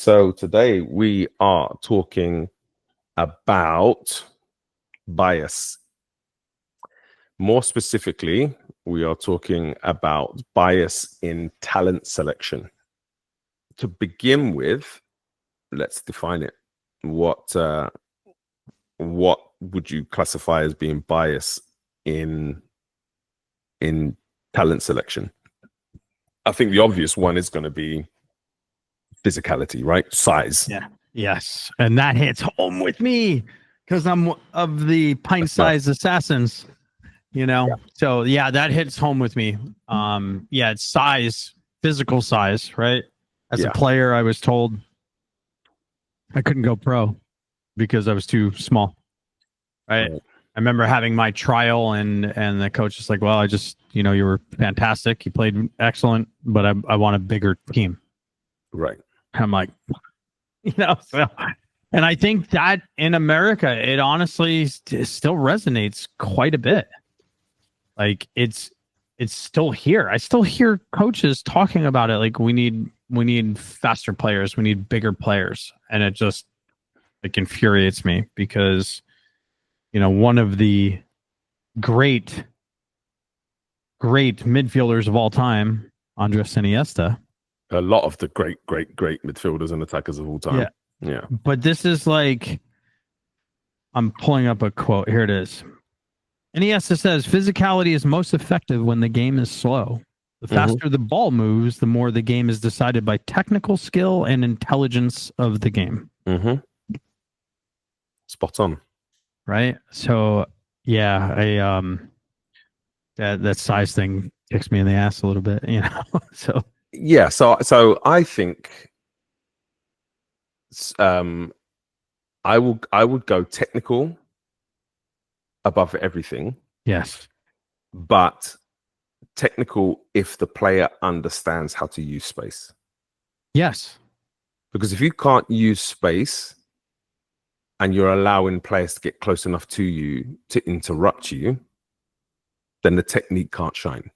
So today we are talking about bias. More specifically, we are talking about bias in talent selection. To begin with, let's define it. What would you classify as being bias in talent selection? I think the obvious one is going to be physicality, right? Size. Yeah. Yes. And that hits home with me because I'm of the pint-sized assassins, Yeah. So yeah, that hits home with me. Yeah, it's size, physical size, right? As a player, I was told I couldn't go pro because I was too small. Right. I remember having my trial and the coach was like, well, I just, you were fantastic. You played excellent, but I want a bigger team. Right. I'm like, so, and I think that in America, it honestly still resonates quite a bit. Like it's still here. I still hear coaches talking about it. Like we need faster players. We need bigger players. And it infuriates me because, one of the great midfielders of all time, Andres Iniesta. A lot of the great midfielders and attackers of all time. Yeah. But this is like, I'm pulling up a quote. Here it is. Iniesta says, physicality is most effective when the game is slow. The faster the ball moves, the more the game is decided by technical skill and intelligence of the game. Spot on. Right? So, yeah, that size thing kicks me in the ass a little bit, So yeah, so I think I would go technical above everything. Yes. But technical if the player understands how to use space. Yes. Because if you can't use space and you're allowing players to get close enough to you to interrupt you, then the technique can't shine.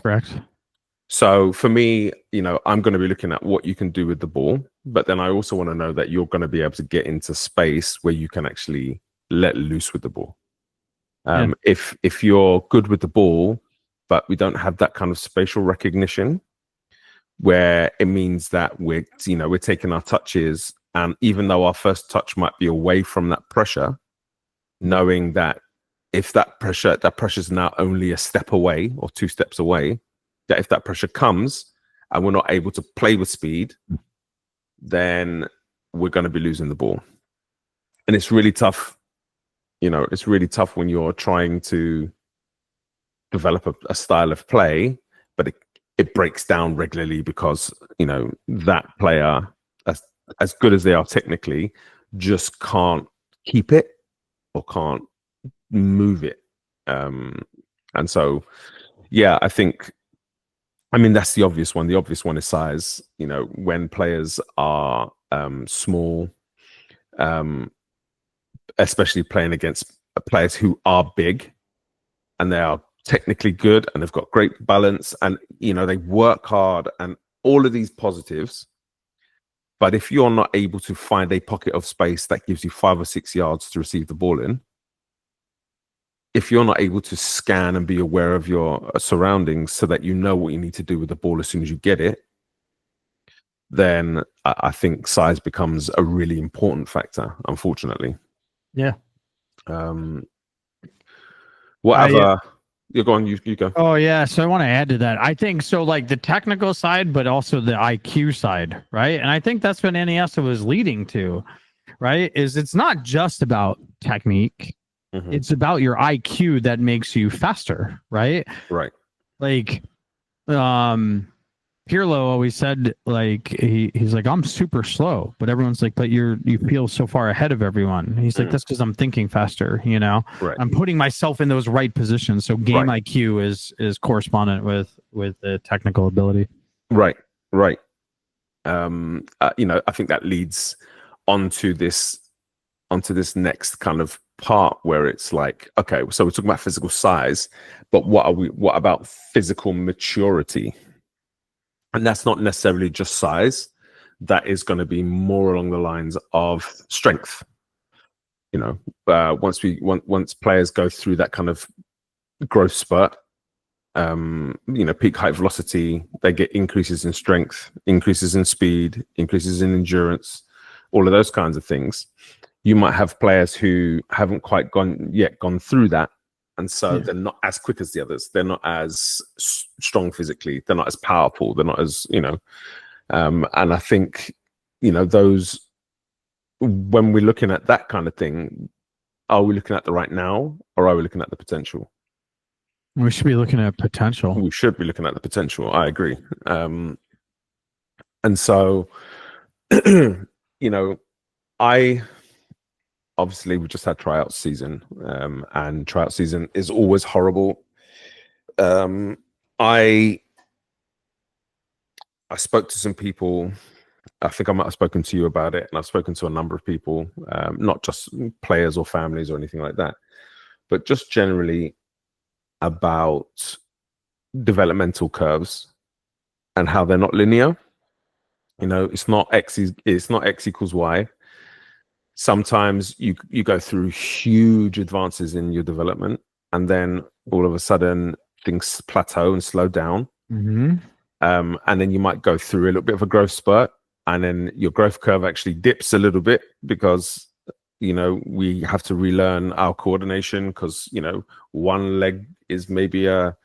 Correct. So for me, I'm going to be looking at what you can do with the ball, but then I also want to know that you're going to be able to get into space where you can actually let loose with the ball. If you're good with the ball, but we don't have that kind of spatial recognition, where it means that we're taking our touches, and even though our first touch might be away from that pressure, knowing that if that pressure's now only a step away or 2 steps away, that if that pressure comes and we're not able to play with speed, then we're going to be losing the ball. And it's really tough. It's really tough when you're trying to develop a style of play, but it breaks down regularly because, that player, as good as they are technically, just can't keep it or can't move it. And so, yeah, I mean, that's the obvious one. The obvious one is size. When players are small, especially playing against players who are big and they are technically good and they've got great balance and, they work hard and all of these positives. But if you're not able to find a pocket of space that gives you 5 or 6 yards to receive the ball in, if you're not able to scan and be aware of your surroundings so that you know what you need to do with the ball as soon as you get it, then I think size becomes a really important factor, unfortunately. Yeah. Whatever. You're going, you go. Oh, yeah. So I want to add to that. I think so, like the technical side, but also the IQ side, right? And I think that's what Iniesta was leading to, right? It's not just about technique. It's about your IQ that makes you faster, right? Right. Like, Pirlo always said, like, he's like, I'm super slow, but everyone's like, but you feel so far ahead of everyone. He's like, that's because I'm thinking faster, Right. I'm putting myself in those right positions. So game IQ is correspondent with the technical ability. Right. I think that leads onto this next kind of part where it's like, okay, so we're talking about physical size, but what about physical maturity? And that's not necessarily just size. that is going to be more along the lines of strength. Once players go through that kind of growth spurt, peak height velocity, they get increases in strength, increases in speed, increases in endurance, all of those kinds of things. You might have players who haven't quite gone through that, and so they're not as quick as the others. They're not as strong physically. They're not as powerful. They're not as and I think those, when we're looking at that kind of thing, are we looking at the right now, or are we looking at the potential? We should be looking at potential. We should be looking at the potential. I agree. And so, I obviously we just had tryout season, and tryout season is always horrible. I spoke to some people. I think I might have spoken to you about it, and I've spoken to a number of people, not just players or families or anything like that, but just generally about developmental curves and how they're not linear. It's not x equals y. Sometimes you go through huge advances in your development, and then all of a sudden things plateau and slow down. Mm-hmm. And then you might go through a little bit of a growth spurt, and then your growth curve actually dips a little bit because we have to relearn our coordination, because one leg is maybe half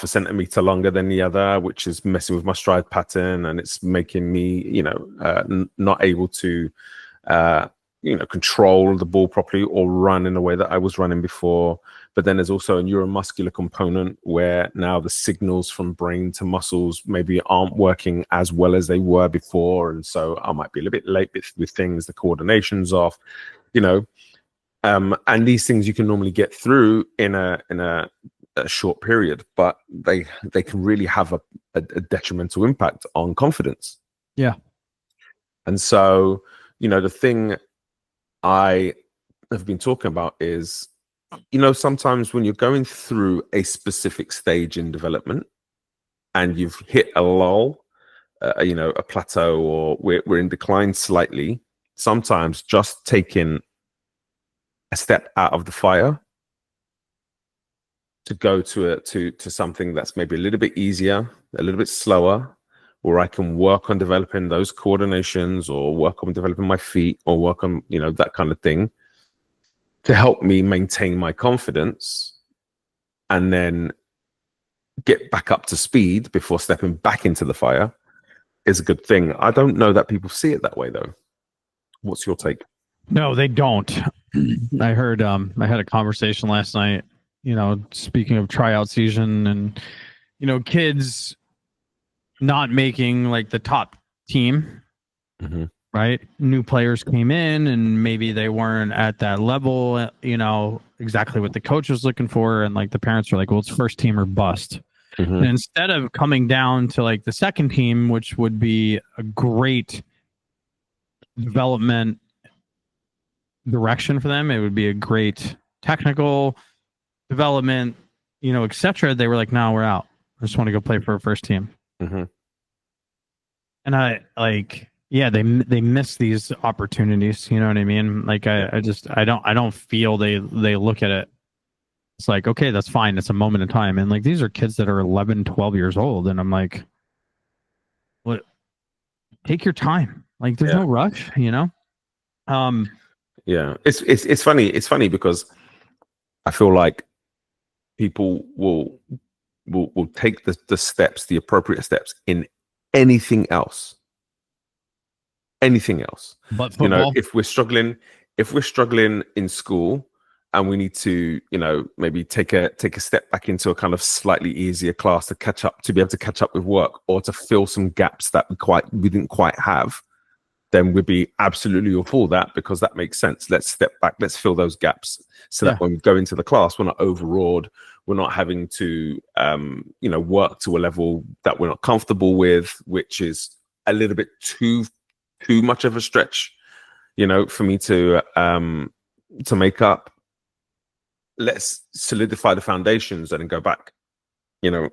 a centimeter longer than the other, which is messing with my stride pattern, and it's making me not able to control the ball properly or run in the way that I was running before. But then there's also a neuromuscular component where now the signals from brain to muscles maybe aren't working as well as they were before, and so I might be a little bit late with things. The coordination's off, and these things you can normally get through in a short period, but they can really have a detrimental impact on confidence. Yeah. And so the thing I have been talking about is, sometimes when you're going through a specific stage in development and you've hit a lull, a plateau, or we're in decline slightly, sometimes just taking a step out of the fire to go to something that's maybe a little bit easier, a little bit slower, where I can work on developing those coordinations, or work on developing my feet, or work on that kind of thing, to help me maintain my confidence and then get back up to speed before stepping back into the fire, is a good thing. I don't know that people see it that way, though. What's your take? No, they don't. I heard I had a conversation last night, speaking of tryout season and kids not making like the top team. Mm-hmm. Right? New players came in and maybe they weren't at that level, exactly what the coach was looking for. And like the parents were like, well, it's first team or bust. Mm-hmm. And instead of coming down to like the second team, which would be a great development direction for them, it would be a great technical development, etc. They were like, no, we're out. I just want to go play for a first team. Mm-hmm. And I like, yeah, they miss these opportunities. You know what I mean? Like I don't feel they look at it. It's like, okay, that's fine. It's a moment in time. And like, these are kids that are 11, 12 years old. And I'm like, what? Take your time. Like there's no rush, Yeah. It's funny. It's funny because I feel like people will take the steps, the appropriate steps in anything else. But football? If we're struggling in school and we need to maybe take a step back into a kind of slightly easier class to be able to catch up with work, or to fill some gaps that we didn't quite have, then we'd be absolutely all for that, because that makes sense. Let's step back, let's fill those gaps, so that when we go into the class, we're not overawed, we're not having to work to a level that we're not comfortable with, which is a little bit too much of a stretch, for me to make up. Let's solidify the foundations and then go back, and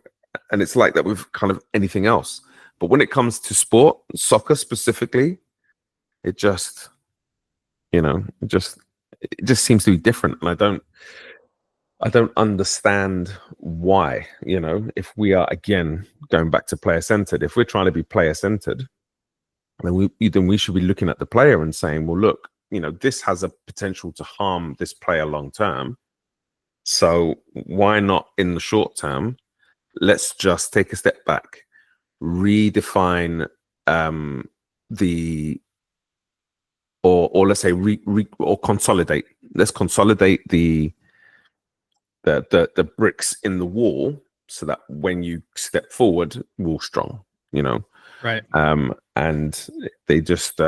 it's like that with kind of anything else. But when it comes to sport, soccer specifically, it just, it just seems to be different. And I don't understand why, if we are, again, going back to player centered, if we're trying to be player centered, then we should be looking at the player and saying, well, look, this has a potential to harm this player long term. So why not in the short term? Let's just take a step back, redefine or let's say or consolidate. Let's consolidate the bricks in the wall so that when you step forward, we're strong. Right. And they just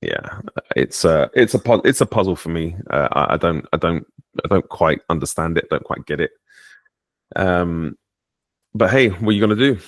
it's a puzzle for me. I don't quite understand it, don't quite get it. But hey, what are you gonna do?